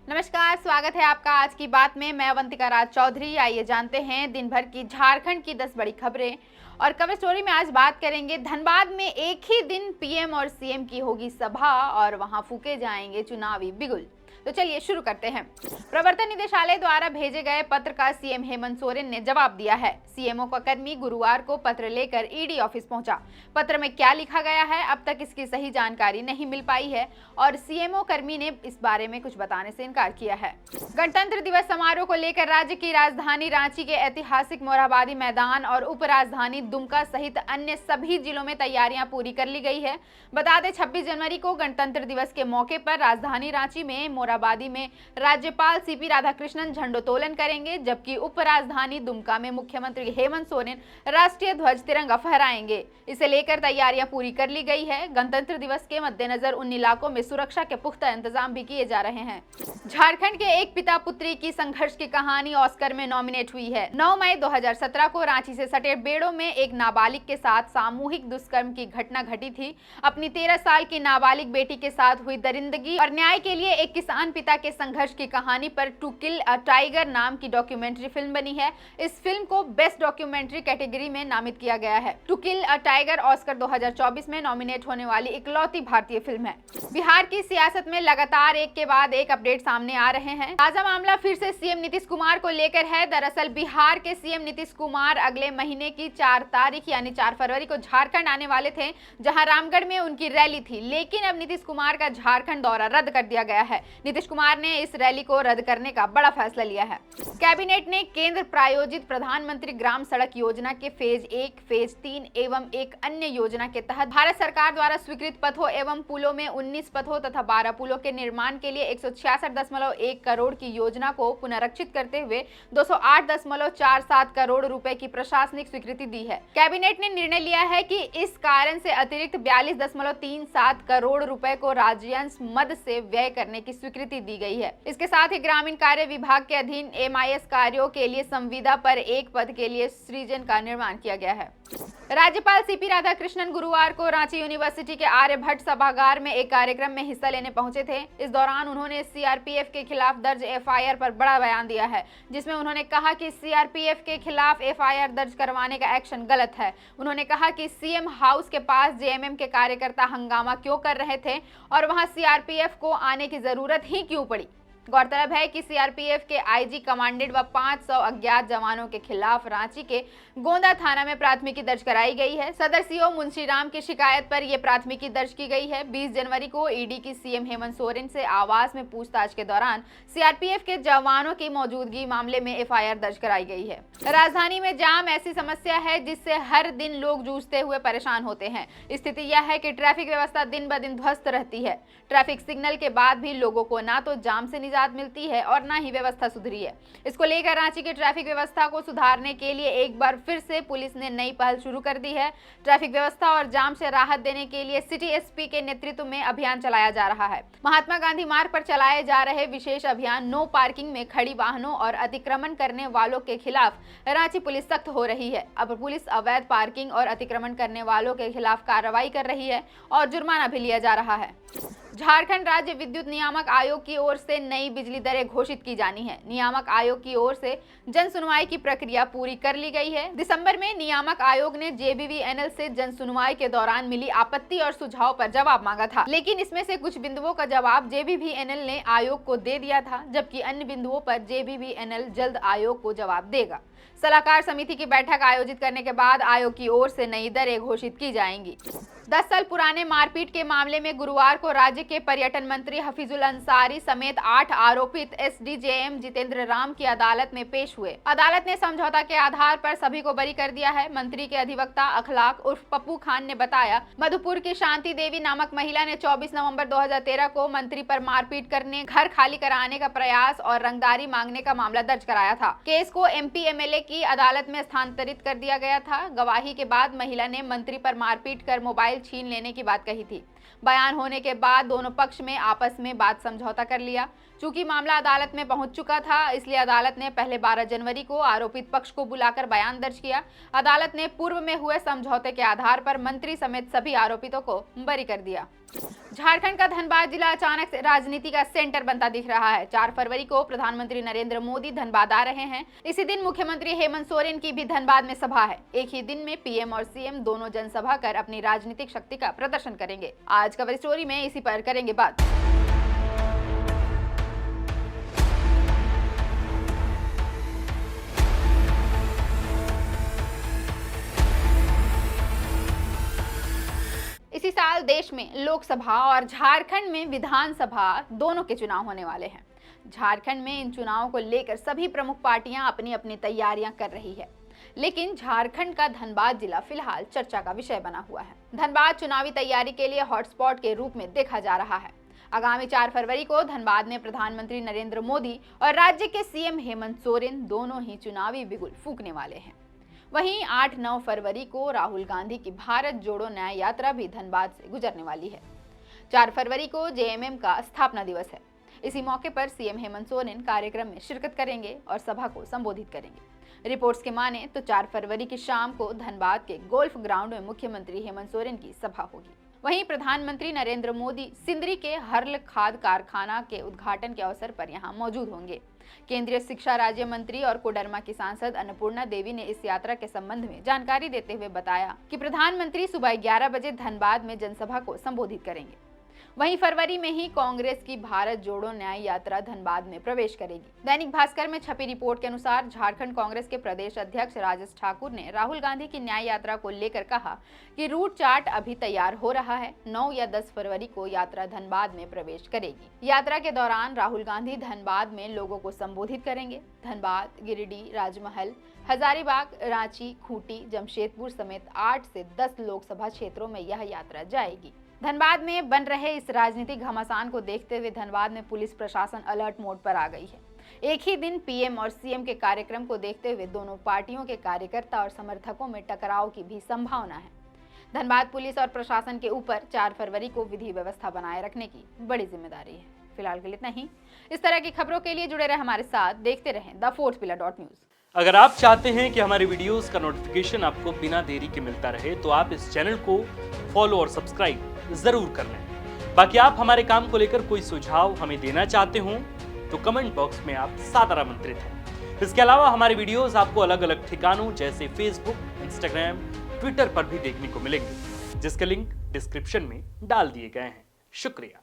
नमस्कार, स्वागत है आपका आज की बात में। मैं अवंतिका राज चौधरी। आइए जानते हैं दिन भर की झारखंड की 10 बड़ी खबरें। और कवर स्टोरी में आज बात करेंगे धनबाद में एक ही दिन पीएम और सीएम की होगी सभा और वहां फूके जाएंगे चुनावी बिगुल। तो चलिए शुरू करते हैं। प्रवर्तन निदेशालय द्वारा भेजे गए पत्र का सीएम हेमंत सोरेन ने जवाब दिया है। सीएमओ का कर्मी गुरुवार को पत्र लेकर ईडी ऑफिस पहुंचा। पत्र में क्या लिखा गया है, अब तक इसकी सही जानकारी नहीं मिल पाई है और सीएमओ कर्मी ने इस बारे में कुछ बताने से इनकार किया है। गणतंत्र दिवस समारोह को लेकर राज्य की राजधानी रांची के ऐतिहासिक मोरहाबादी मैदान और उप राजधानी दुमका सहित अन्य सभी जिलों में तैयारियां पूरी कर ली गई है। बता दें 26 जनवरी को गणतंत्र दिवस के मौके पर राजधानी रांची में मोरहाबादी में राज्यपाल सीपी राधाकृष्णन झंडोत्तोलन करेंगे, जबकि उप राजधानी दुमका में मुख्यमंत्री हेमंत सोरेन राष्ट्रीय ध्वज तिरंगा फहराएंगे। इसे लेकर तैयारियां पूरी कर ली गई है। गणतंत्र दिवस के मद्देनजर उन इलाकों में सुरक्षा के पुख्ता इंतजाम भी किए जा रहे हैं। झारखंड के एक पिता पुत्री की संघर्ष की कहानी ऑस्कर में नॉमिनेट हुई है। 9 मई 2017 को रांची से सटे बेड़ो में एक नाबालिग के साथ सामूहिक दुष्कर्म की घटना घटी थी। अपनी 13 साल की नाबालिग बेटी के साथ हुई दरिंदगी और न्याय के लिए एक किसान पिता के संघर्ष की कहानी पर टू किल अ टाइगर नाम की डॉक्यूमेंट्री फिल्म बनी है। इस फिल्म को बेस्ट डॉक्यूमेंट्री कैटेगरी में नामित किया गया है। To kill a tiger Oscar 2024 में नॉमिनेट होने वाली इकलौती भारतीय फिल्म है। बिहार की सियासत में लगातार एक के बाद एक अपडेट सामने आ रहे हैं। ताजा मामला फिर से सीएम नीतीश कुमार को लेकर है। दरअसल बिहार के सीएम नीतीश कुमार अगले महीने की 4 तारीख यानी 4 फरवरी को झारखंड आने वाले थे, जहां रामगढ़ में उनकी रैली थी। लेकिन अब नीतीश कुमार का झारखंड दौरा रद्द कर दिया गया है। नीतीश कुमार ने इस रैली को रद्द करने का बड़ा फैसला लिया है। कैबिनेट ने केंद्र प्रायोजित प्रधानमंत्री ग्राम सड़क योजना के फेज 1, फेज 3 एवं एक अन्य योजना के तहत भारत सरकार द्वारा स्वीकृत पथों एवं पुलों में 19 पथों तथा 12 पुलों के निर्माण के लिए 166.1 करोड़ की योजना को पुनरीक्षित करते हुए 208.47 करोड़ रुपए की प्रशासनिक स्वीकृति दी है। कैबिनेट ने निर्णय लिया है कि इस कारण से अतिरिक्त 42.37 करोड़ रुपए को राज्यांश मद से व्यय करने की स्वीकृति दी गई है। इसके साथ ही ग्रामीण कार्य विभाग के अधीन MIS कार्यों के लिए संविदा पर एक पद के लिए सृजन का निर्माण किया गया है। राज्यपाल सीपी राधाकृष्णन गुरुवार को रांची यूनिवर्सिटी के आर्यभट्ट सभागार में एक कार्यक्रम में हिस्सा लेने पहुंचे थे। इस दौरान उन्होंने CRPF के खिलाफ दर्ज FIR पर बड़ा बयान दिया है, जिसमें उन्होंने कहा कि CRPF के खिलाफ FIR दर्ज करवाने का एक्शन गलत है। उन्होंने कहा कि CM हाउस के पास JMM के कार्यकर्ता हंगामा क्यों कर रहे थे और वहां CRPF को आने की जरूरत ही क्यों पड़ी। गौरतलब है कि CRPF के IG कमांडेंट व 500 अज्ञात जवानों के खिलाफ रांची के गोंदा थाना में प्राथमिकी दर्ज कराई गई है। सदर CO मुंशीराम की शिकायत पर यह प्राथमिकी दर्ज की गई है। 20 जनवरी को ईडी की सीएम हेमंत सोरेन से आवास में पूछताछ के दौरान CRPF के जवानों की मौजूदगी मामले में FIR दर्ज कराई गई है। राजधानी में जाम ऐसी समस्या है जिससे हर दिन लोग जूझते हुए परेशान होते हैं। स्थिति यह है कि ट्रैफिक व्यवस्था दिन ब दिन ध्वस्त रहती है। ट्रैफिक सिग्नल के बाद भी लोगों को ना तो जाम से मिलती है और ना ही व्यवस्था सुधरी है। इसको लेकर रांची की ट्रैफिक व्यवस्था को सुधारने के लिए एक बार फिर से पुलिस ने नई पहल शुरू कर दी है। ट्रैफिक व्यवस्था और जाम से राहत देने के लिए सिटी SP के नेतृत्व में अभियान चलाया जा रहा है। महात्मा गांधी मार्ग पर चलाए जा रहे विशेष अभियान नो पार्किंग में खड़ी वाहनों और अतिक्रमण करने वालों के खिलाफ रांची पुलिस सख्त हो रही है। अब पुलिस अवैध पार्किंग और अतिक्रमण करने वालों के खिलाफ कार्रवाई कर रही है और जुर्माना भी लिया जा रहा है। झारखंड राज्य विद्युत नियामक आयोग की ओर से नई बिजली दरें घोषित की जानी है। नियामक आयोग की ओर से जन सुनवाई की प्रक्रिया पूरी कर ली गई है। दिसंबर में नियामक आयोग ने JBVNL से जन सुनवाई के दौरान मिली आपत्ति और सुझाव पर जवाब मांगा था, लेकिन इसमें से कुछ बिंदुओं का जवाब JBVNL ने आयोग को दे दिया था, जबकि अन्य बिंदुओं पर JBVNL जल्द आयोग को जवाब देगा। सलाहकार समिति की बैठक आयोजित करने के बाद आयोग की ओर से नई दरें घोषित की जाएंगी। 10 साल पुराने मारपीट के मामले में गुरुवार को राज्य के पर्यटन मंत्री हफीजुल अंसारी समेत 8 आरोपित SDJM जितेंद्र राम की अदालत में पेश हुए। अदालत ने समझौता के आधार पर सभी को बरी कर दिया है। मंत्री के अधिवक्ता अखलाक उर्फ पप्पू खान ने बताया, मधुपुर की शांति देवी नामक महिला ने 24 नवंबर 2013 को मंत्री पर मारपीट करने, घर खाली कराने का प्रयास और रंगदारी मांगने का मामला दर्ज कराया था। केस को MP MLA की अदालत में स्थानांतरित कर दिया गया था। गवाही के बाद महिला ने मंत्री पर मारपीट कर मोबाइल छीन लेने की बात कही थी। बयान होने के बाद दोनों पक्ष में आपस में बात समझौता कर लिया। चूंकि मामला अदालत में पहुंच चुका था, इसलिए अदालत ने पहले 12 जनवरी को आरोपित पक्ष को बुलाकर बयान दर्ज किया। अदालत ने पूर्व में हुए समझौते के आधार पर मंत्री समेत सभी आरोपितों को बरी कर दिया। झारखंड का धनबाद जिला अचानक से राजनीति का सेंटर बनता दिख रहा है। 4 फरवरी को प्रधानमंत्री नरेंद्र मोदी धनबाद आ रहे हैं। इसी दिन मुख्यमंत्री हेमंत सोरेन की भी धनबाद में सभा है। एक ही दिन में पीएम और सीएम दोनों जनसभा कर अपनी राजनीतिक शक्ति का प्रदर्शन करेंगे। आज कवर स्टोरी में इसी पर करेंगे बात। इसी साल देश में लोकसभा और झारखंड में विधानसभा दोनों के चुनाव होने वाले हैं। झारखंड में इन चुनावों को लेकर सभी प्रमुख पार्टियां अपनी अपनी तैयारियां कर रही है, लेकिन झारखंड का धनबाद जिला फिलहाल चर्चा का विषय बना हुआ है। धनबाद चुनावी तैयारी के लिए हॉटस्पॉट के रूप में देखा जा रहा है। आगामी 4 फरवरी को धनबाद में प्रधानमंत्री नरेंद्र मोदी और राज्य के सीएम हेमंत सोरेन दोनों ही चुनावी बिगुल फूंकने वाले हैं। वहीं 8-9 फरवरी को राहुल गांधी की भारत जोड़ो न्याय यात्रा भी धनबाद से गुजरने वाली है। 4 फरवरी को जेएमएम का स्थापना दिवस है। इसी मौके पर सीएम हेमंत सोरेन कार्यक्रम में शिरकत करेंगे और सभा को संबोधित करेंगे। रिपोर्ट्स के माने तो 4 फरवरी की शाम को धनबाद के गोल्फ ग्राउंड में मुख्यमंत्री हेमंत सोरेन की सभा होगी। वहीं प्रधानमंत्री नरेंद्र मोदी सिंदरी के हर्ल खाद कारखाना के उद्घाटन के अवसर पर यहां मौजूद होंगे। केंद्रीय शिक्षा राज्य मंत्री और कोडरमा की सांसद अन्नपूर्णा देवी ने इस यात्रा के संबंध में जानकारी देते हुए बताया कि प्रधानमंत्री सुबह 11 बजे धनबाद में जनसभा को संबोधित करेंगे। वहीं फरवरी में ही कांग्रेस की भारत जोड़ो न्याय यात्रा धनबाद में प्रवेश करेगी। दैनिक भास्कर में छपी रिपोर्ट के अनुसार झारखंड कांग्रेस के प्रदेश अध्यक्ष राजेश ठाकुर ने राहुल गांधी की न्याय यात्रा को लेकर कहा कि रूट चार्ट अभी तैयार हो रहा है। 9 या 10 फरवरी को यात्रा धनबाद में प्रवेश करेगी। यात्रा के दौरान राहुल गांधी धनबाद में लोगों को संबोधित करेंगे। धनबाद, गिरिडीह, राजमहल, हजारीबाग, रांची, खूंटी, जमशेदपुर समेत 8 से 10 लोकसभा क्षेत्रों में यह यात्रा जाएगी। धनबाद में बन रहे इस राजनीतिक घमासान को देखते हुए धनबाद में पुलिस प्रशासन अलर्ट मोड पर आ गई है। एक ही दिन पीएम और सीएम के कार्यक्रम को देखते हुए दोनों पार्टियों के कार्यकर्ता और समर्थकों में टकराव की भी संभावना है। धनबाद पुलिस और प्रशासन के ऊपर 4 फरवरी को विधि व्यवस्था बनाए रखने की बड़ी जिम्मेदारी है। फिलहाल के लिए इतना ही। इस तरह की खबरों के लिए जुड़े रहे हमारे साथ, देखते रहें thefourthpillar.news। अगर आप चाहते हैं कि हमारे वीडियोस का नोटिफिकेशन आपको बिना देरी के मिलता रहे, तो आप इस चैनल को फॉलो और सब्सक्राइब जरूर कर लें। बाकी आप हमारे काम को लेकर कोई सुझाव हमें देना चाहते हो तो कमेंट बॉक्स में आप सादर आमंत्रित हैं। इसके अलावा हमारे वीडियोस आपको अलग अलग ठिकानों जैसे फेसबुक, इंस्टाग्राम, ट्विटर पर भी देखने को मिलेंगे, जिसके लिंक डिस्क्रिप्शन में डाल दिए गए हैं। शुक्रिया।